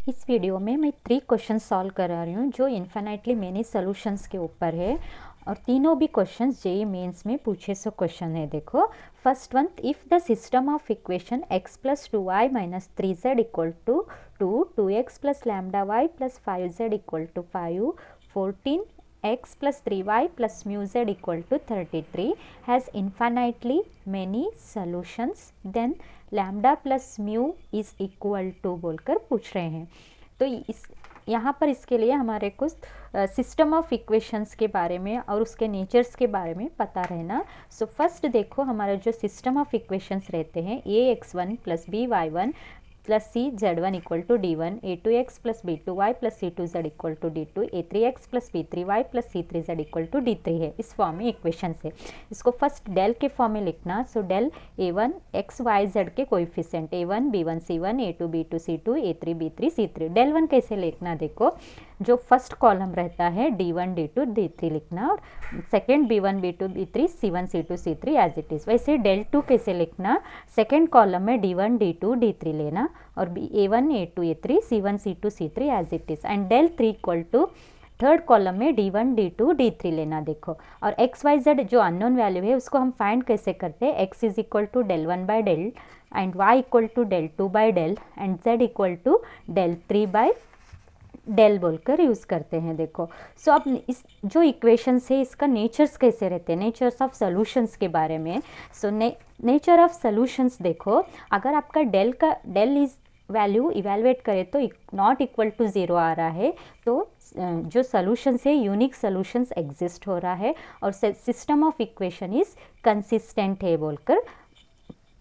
इस वीडियो में मैं 3 क्वेश्चन सॉल्व करा रही हूँ जो इन्फिनिटली मेनी सॉल्यूशंस के ऊपर है और तीनों भी क्वेश्चंस जेईई मेंस में पूछे सो क्वेश्चन है। देखो first one, if the system of equation x plus 2y minus 3z equal to 2x plus lambda y plus 5z equal to 5 14x plus 3y plus mu z equal to 33 has infinitely many solutions, then lambda plus mu is equal to बोलकर पूछ रहे हैं। तो इस यहाँ पर इसके लिए हमारे को सिस्टम ऑफ इक्वेशंस के बारे में और उसके नेचर्स के बारे में पता रहना। सो फर्स्ट देखो, हमारा जो सिस्टम ऑफ इक्वेशंस रहते हैं ax1 plus by1 plus c(z1) equal to d1, a2x plus b2y plus c2z equal to d2, a3x plus b3y plus c3z equal to d3 है। इस फॉर्म में इक्वेशन से इसको फर्स्ट डेल के form में लिखना। So del a1 x y z के coefficient a1 b1 c1 a2 b2 c2 a3 b3 c3। Del 1 कैसे लिखना, देखो जो फर्स्ट कॉलम रहता है d1 d2 d3 लिखना और second b1 b2 b3 c1 c2 c3 as it is. वैसे डेल 2 कैसे लिखना, सेकेंड कॉलम में d1 d2 d3 लेना और a1 a2 a3 c1 c2 c3 as it is. And del 3 equal to third column में d1 d2 d3 लेना। देखो और x y z जो अननोन वैल्यू है उसको हम फाइंड कैसे करते हैं, x is equal to del 1 by del and y equal to del 2 by del and z equal to del 3 by del बोलकर यूज़ करते हैं। देखो सो अब इस जो इक्वेशंस है इसका नेचर्स कैसे रहते हैं, नेचर्स ऑफ सॉल्यूशंस के बारे में। सो नेचर ऑफ सॉल्यूशंस देखो, अगर आपका डेल इज वैल्यू इवेलुएट करें तो नॉट इक्वल टू 0 आ रहा है तो जो सॉल्यूशंस है यूनिक सॉल्यूशंस एग्जिस्ट हो रहा है और system of equation is consistent है बोलकर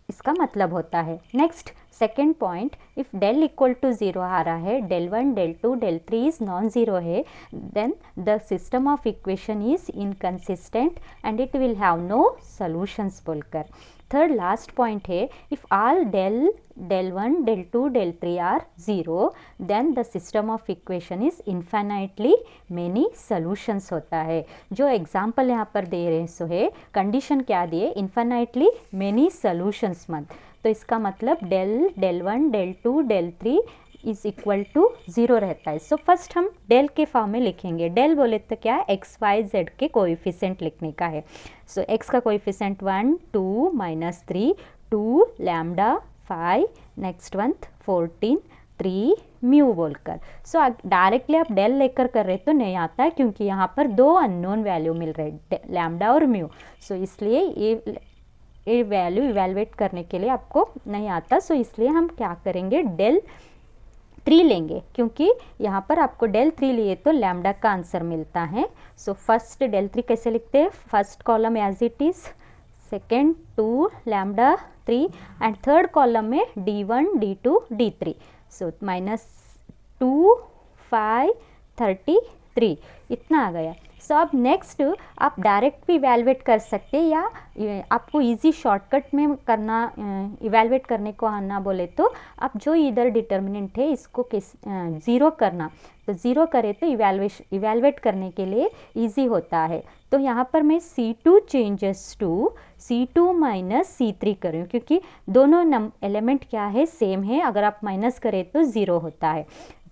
इसका मतलब होता है। Next second point, if del equal to 0 आ रहा है, del 1 del 2 del 3 is non zero है, then the system of equation is inconsistent and it will have no solutions बोलकर। थर्ड लास्ट पॉइंट है, if all del 1 del 2 del 3 are 0 then the system of equation is infinitely many solutions होता है। जो example यहाँ पर दे रहे हैं सो है कंडीशन क्या दिए, इन्फिनिटली मेनी सॉल्यूशंस मत, तो इसका मतलब del 1 del 2 del 3 is equal to 0 रहता है। सो फर्स्ट हम डेल के फॉर्म में लिखेंगे। डेल बोले तो क्या, एक्स वाई जेड के कोएफिशिएंट लिखने का है। सो एक्स का coefficient 1 2 minus 3 2 lambda 5 next one 14 3 mu बोलकर। सो डायरेक्टली आप डेल लेकर कर रहे तो नहीं आता है क्योंकि यहाँ पर दो अननोन वैल्यू मिल रहे लैम्डा और म्यू। सो इसलिए ये वैल्यू इवेलुएट करने के लिए आपको नहीं आता। सो इसलिए हम क्या करेंगे, डेल 3 लेंगे क्योंकि यहाँ पर आपको डेल 3 लिए तो लैम्डा का आंसर मिलता है। सो फर्स्ट डेल 3 कैसे लिखते हैं, first column as it is, second 2 lambda 3 and third column में d1 d2 d3। So minus 2 5 33 इतना आ गया। सो अब नेक्स्ट आप डायरेक्ट भी इवेलुएट कर सकते हैं या आपको इजी शॉर्टकट में करना, इवेलुएट करने को आना बोले तो आप जो इधर डिटर्मिनेंट है इसको ज़ीरो करना, तो ज़ीरो करे तो इवेलुएट करने के लिए इजी होता है। तो यहाँ पर मैं C2 changes to C2 minus C3 करूँ क्योंकि दोनों एलिमेंट क्या है, सेम है, अगर आप माइनस करें तो ज़ीरो होता है।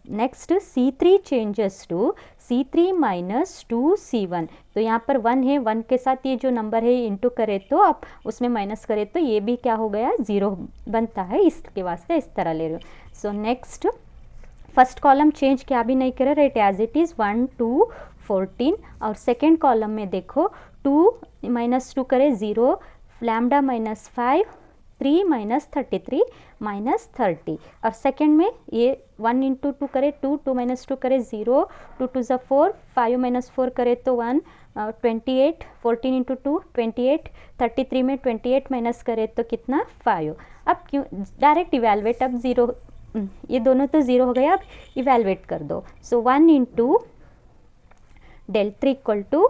Next C3 changes to C3 minus 2C1, तो यहाँ पर 1 है, 1 के साथ ये जो नंबर है इंटू करे तो आप उसमें माइनस करें तो ये भी क्या हो गया, 0 बनता है, इसके वास्ते इस तरह ले रहे हो। So next first column change क्या भी नहीं करे, राइट एज इट इज़ 1 2 14 और सेकेंड कॉलम में देखो 2 माइनस 2 करे 0 लैम्डा माइनस 5 3 माइनस 33 माइनस 30 और सेकेंड में ये 1 इंटू 2 करे 2 2 माइनस 2 करे 0 2 2 ज़ा 4 5 माइनस 4 करे तो 1 28 14 इंटू 2 28 33 में 28 माइनस करे तो कितना 5। अब क्यों डायरेक्ट इवेलुएट, अब 0 ये दोनों तो 0 हो गया, अब इवेलुएट कर दो। So 1 into del 3 equal to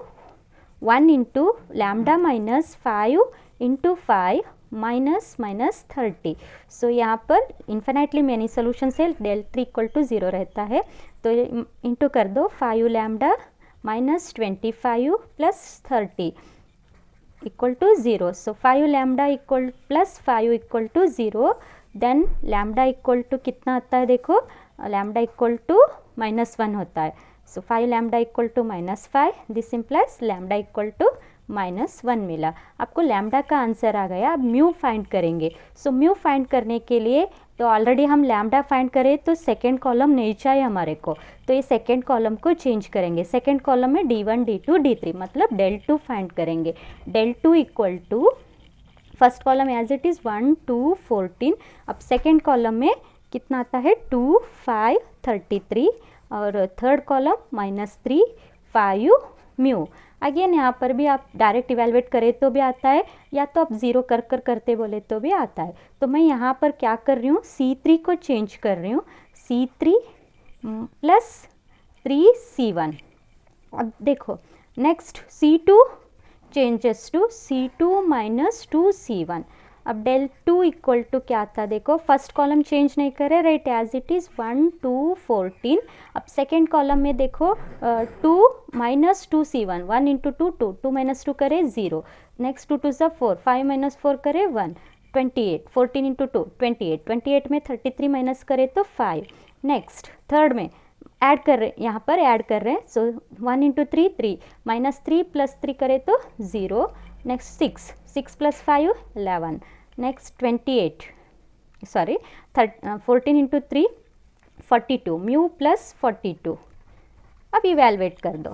1 into lambda minus 5 into 5 minus 30। So यहाँ पर इन्फिनिटली मेनी सॉल्यूशन से डेल 3 इक्वल टू 0 रहता है, तो इंटू कर दो 5 lambda minus 25 plus 30 equal to 0। So 5 lambda equal plus 5 equal to 0, then lambda equal to कितना आता है देखो लैम्डा इक्वल टू -1 होता है. So 5 lambda equal to -5, this implies lambda equal to -1 मिला. आपको लैम्डा का आंसर आ गया. अब म्यू फाइंड करेंगे. सो म्यू फाइंड करने के लिए तो ऑलरेडी हम लैम्डा फाइंड करें तो सेकेंड कॉलम नहीं चाहिए हमारे को, तो ये सेकेंड कॉलम को चेंज करेंगे. सेकेंड कॉलम में D1 D2 D3 मतलब del 2 फाइंड करेंगे. del 2 equal to first column as it is 1 2 14. अब सेकेंड कॉलम में कितना आता है 2 5 33 और थर्ड कॉलम -3 5 म्यू. अगेन यहाँ पर भी आप डायरेक्ट इवेलुएट करें तो भी आता है, या तो आप ज़ीरो कर करते बोले तो भी आता है. तो मैं यहाँ पर क्या कर रही हूँ, C3 को चेंज कर रही हूँ. C3 plus 3C1. अब देखो next C2 changes to C2 minus 2C1. अब del 2 इक्वल टू क्या था, देखो फर्स्ट कॉलम चेंज नहीं करे, राइट, एज इट इज़ 1 2 14. अब सेकेंड कॉलम में देखो 2 माइनस 2C1, 1 इंटू 2 2, 2 माइनस 2 करे 0, नेक्स्ट 2 2 4, 5 माइनस 4 करे 1, 28, 14 इंटू 2 28, 28 में 33 माइनस करे तो 5. नेक्स्ट थर्ड में ऐड कर रहे, यहाँ पर ऐड कर रहे हैं. सो 1 इंटू 3 3, -3 प्लस 3 करे तो 0. Next 6, 6 plus 5 11. Next 28, sorry 14 into 3 42, mu plus 42. अब इवेलुएट कर दो.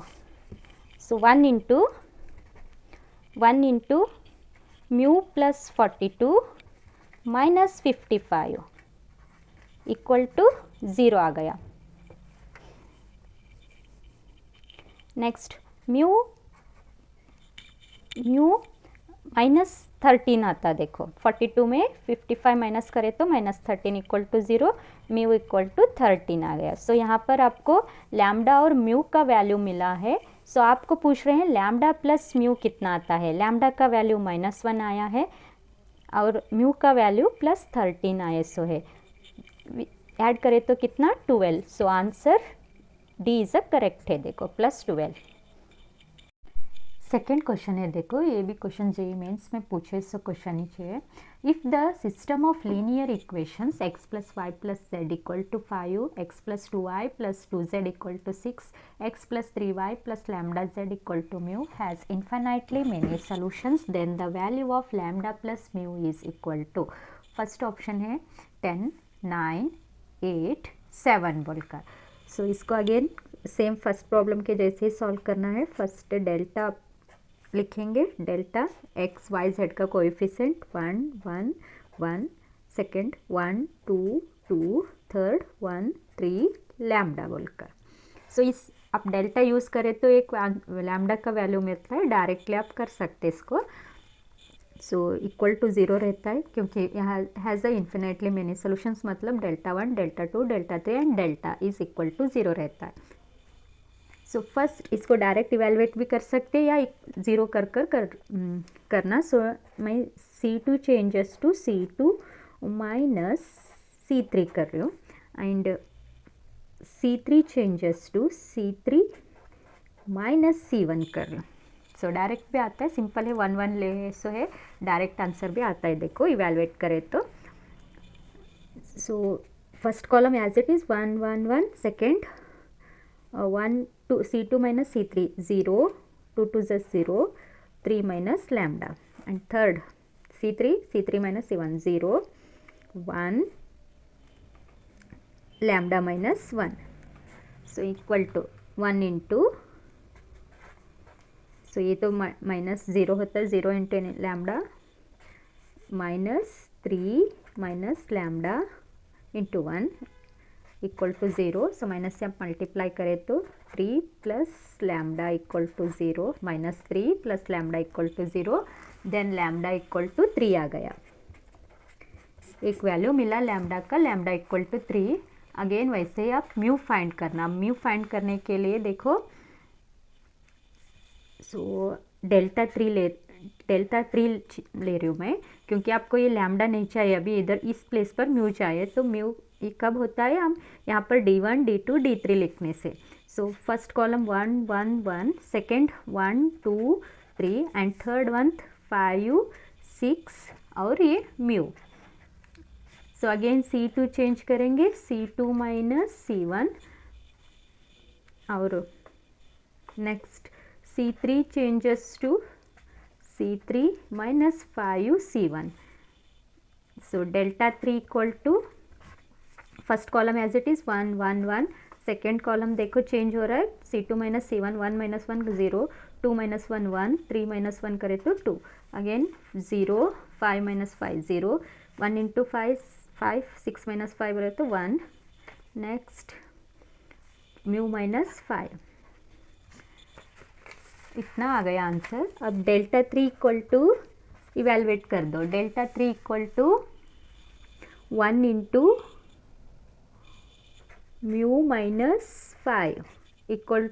So 1 into mu plus 42 minus 55 equal to 0 आ गया. नेक्स्ट म्यू -13 आता, देखो 42 में 55 माइनस करें तो -13 equal to 0, mu equal to 13 आ गया. सो यहाँ पर आपको लैम्डा और म्यू का वैल्यू मिला है. सो आपको पूछ रहे हैं लैम्डा प्लस म्यू कितना आता है. लैम्डा का वैल्यू -1 आया है और म्यू का वैल्यू +13 आया. सो है ऐड करें तो कितना 12. So answer D is a correct है, देखो +12. सेकेंड क्वेश्चन है, देखो ये भी क्वेश्चन जेईई मेंस में पूछे सो क्वेश्चन ही चाहिए. If the system of linear equations x + y + z = 5, x + 2y + 2z = 6, x + 3y + λz = μ has infinitely many solutions, then the value of λ plus μ is equal to. First option है 10 9 8 7 बोलकर. सो इसको again same first problem के जैसे ही solve करना है. First delta लिखेंगे, delta x y z का coefficient 1 1 1, second 1 2 2, third 1 3 lambda बोलकर. सो इस आप डेल्टा यूज़ करें तो एक लैम्डा का वैल्यू मिलता है, डायरेक्टली आप कर सकते इसको. सो इक्वल टू 0 रहता है क्योंकि यहाँ has a infinitely many solutions, मतलब delta 1 delta 2 delta 3 and delta is equal to 0 रहता है. सो फर्स्ट इसको डायरेक्ट इवेलुएट भी कर सकते हैं या 0 करना. सो मैं C2 changes to C2 minus C3 कर रही हूँ and C3 changes to C3 minus C1 कर रही हूँ. सो डायरेक्ट भी आता है, सिंपल है, 1 1 ले सो है, डायरेक्ट आंसर भी आता है, देखो इवेलुएट करें तो. So first column as it is 1 1 1, second 1 2 C2 minus C3 0, 2 2 0, 3 minus lambda and third C3 minus C1 0 1 lambda minus 1. So equal to 1 into, सो ये तो -0 होता है, 0 into lambda -3 minus lambda into 1 equal to 0. So minus से आप multiply करें तो 3 plus lambda equal to 0, -3 plus lambda equal to 0, then lambda equal to 3 आ गया. एक वैल्यू मिला लैम्डा का, लैम्डा इक्वल टू 3. अगेन वैसे ही आप म्यू फाइंड करना. म्यू फाइंड करने के लिए देखो, सो डेल्टा 3 ले रही हूँ मैं क्योंकि आपको ये लैम्डा नहीं चाहिए अभी, इधर इस प्लेस पर म्यू चाहिए. तो म्यू ये कब होता है, हम यहाँ पर D1 D2 D3 लिखने से. सो first column 1 1 1, second 1 2 3 and third one 5 6 और ये mu. So again C2 change करेंगे, C2 माइनस C1 और next C3 changes to C3 minus 5 C1. So delta 3 equal to first column as it is 1 1 1. Second column देखो change हो रहा है, C2 minus C1, 1 minus 1 0, 2 minus 1 1, 3 minus 1 करे तो 2, again 0, 5 minus 5 0, 1 into 5 5, 6 minus 5 रहे तो 1, next mu minus 5, इतना आ गया आंसर। अब डेल्टा 3 इक्वल टू इवेलुएट कर दो, delta 3 equal to 1 into mu minus 5 equal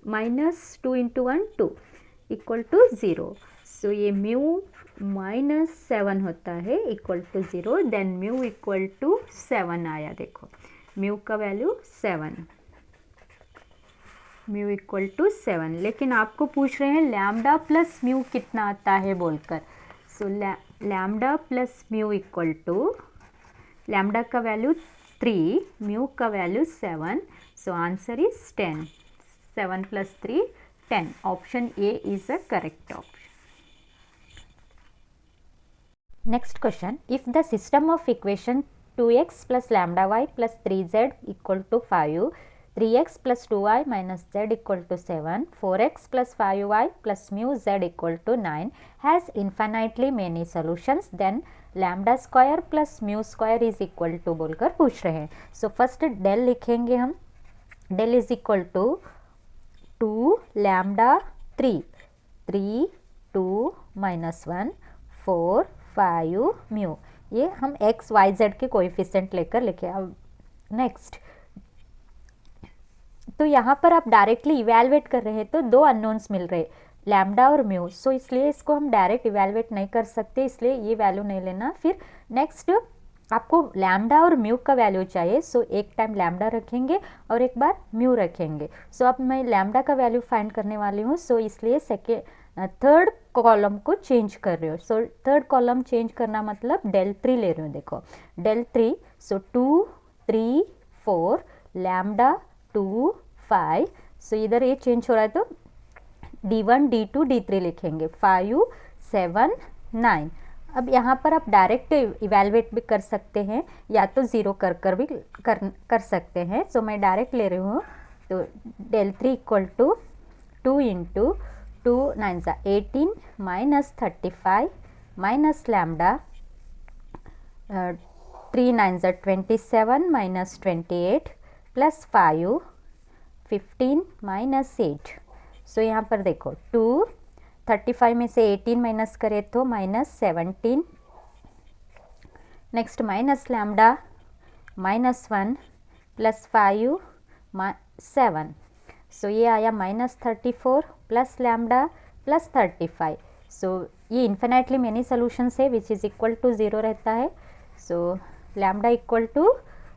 minus 2 into 1 2 equal to 0। So ये म्यू माइनस 7 होता है equal to 0, then mu equal to 7 आया। देखो म्यू का वैल्यू 7, म्यू इक्वल टू 7। लेकिन आपको पूछ रहे हैं लैम्डा प्लस म्यू कितना आता है बोलकर। So lambda plus mu equal to, lambda का वैल्यू 3, म्यू का value 7, so answer is 10। 7 plus 3 10. Option A is the correct option. Next question, if the system of equation 2x plus lambda y plus 3z equal to 5, 3x plus 2y minus z equal to 7, 4x plus 5y plus mu z equal to 9 has infinitely many solutions, then lambda square plus mu square is equal to बोलकर पूछ रहे हैं। So first del लिखेंगे हम, del is equal to 2 lambda 3, 3 2 minus 1 4 5 mu, ये हम x y z के coefficient लेकर लिखे। अब नेक्स्ट, तो यहाँ पर आप डायरेक्टली इवेलुएट कर रहे हैं तो दो अननोन्स मिल रहे, लैम्डा और म्यू, सो इसलिए इसको हम डायरेक्ट इवेलुएट नहीं कर सकते, इसलिए ये वैल्यू नहीं लेना। फिर नेक्स्ट आपको लैम्डा और म्यू का वैल्यू चाहिए, सो एक टाइम लैम्डा रखेंगे और एक बार म्यू रखेंगे। सो अब मैं लैम्डा का वैल्यू फाइंड करने वाली हूँ, सो इसलिए थर्ड कॉलम को चेंज कर रही हूँ। सो थर्ड कॉलम चेंज करना मतलब डेल 3 ले रही हूँ। देखो डेल 3, सो 2 3 4 लैम्डा 2 5, सो इधर ये चेंज हो रहा है तो D1 D2 D3 लिखेंगे, 5 7 9। अब यहाँ पर आप डायरेक्ट इवेलुएट भी कर सकते हैं या तो ज़ीरो कर भी कर सकते हैं। सो मैं डायरेक्ट ले रही हूँ, तो del 3 equal to 2 into 2 9 18 minus 35 minus lambda 3 9 27 minus 28 plus 5 15 minus 8। सो यहाँ पर देखो 2 35 में से 18 माइनस करें तो minus 17, next minus lambda minus 1 plus 5 7, सो ये आया माइनस 34 प्लस लैम्डा प्लस 35। सो ये इन्फिनाइटली मेनी सॉल्यूशंस है विच इज़ इक्वल टू 0 रहता है। So lambda equal to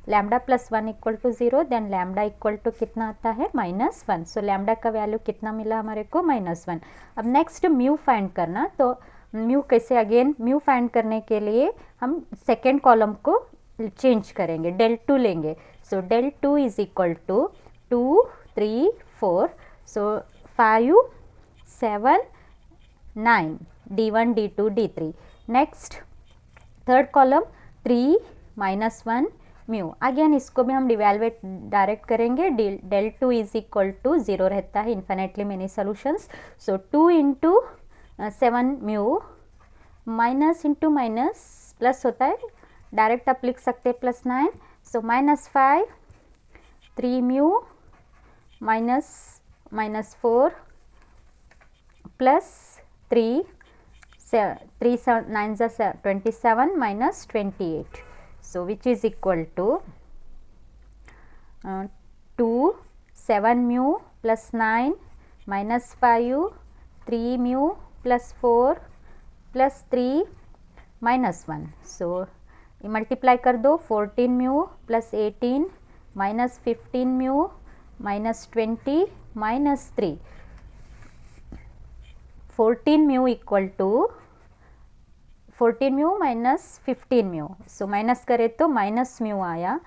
lambda plus 1 equal to 0, then lambda equal to कितना आता है माइनस 1। सो लैम्डा का वैल्यू कितना मिला हमारे को माइनस 1। अब नेक्स्ट म्यू फाइंड करना, तो म्यू कैसे, अगेन म्यू फाइंड करने के लिए हम सेकेंड कॉलम को चेंज करेंगे, डेल 2 लेंगे। So del 2 is equal to 2 3 4, so 5 7 9 D1 D2 D3। Next third column 3 minus 1 mu, again इसको भी हम इवेलुएट डायरेक्ट करेंगे, डेल 2 इज इक्वल टू 0 रहता है infinitely many solutions. So 2 into 7 mu, minus into minus plus होता है, direct आप लिख सकते हैं plus 9। So minus 5 3 mu minus 4 plus 3 9 27 minus 28, so which is equal to 2 7 mu plus 9 minus 5 3 mu plus 4 plus 3 minus 1। so multiply कर दो, 14 mu plus 18 minus 15 mu minus 20 minus 3, 14 mu equal to 14 mu minus 15 mu, so minus करें तो minus mu आया।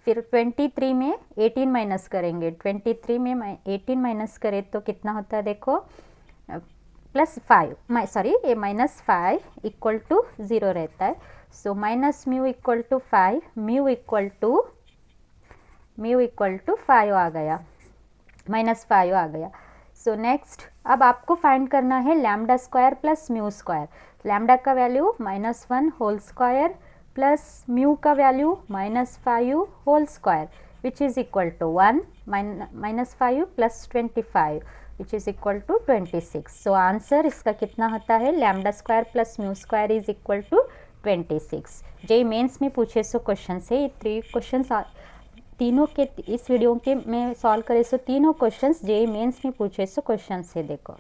फिर 23 में 18 minus करेंगे, 23 में 18 minus करें तो कितना होता है देखो, प्लस 5 सॉरी ये माइनस 5 इक्वल टू 0 रहता है। So minus mu equal to 5, mu equal to 5 आ गया, माइनस 5 आ गया। सो नेक्स्ट अब आपको फाइंड करना है lambda square plus mu square. Lambda का value -1 whole square plus mu का value -5 whole square which is equal to 1 -5 plus 25 which is equal to 26। So answer इसका कितना होता है, lambda square plus mu square is equal to 26। JEE mains में पूछे सो question है, ये 3 क्वेश्चन तीनों के इस वीडियो के में सॉल्व करे सो तीनों क्वेश्चंस जेईई मेंस में पूछे सो क्वेश्चन है देखो।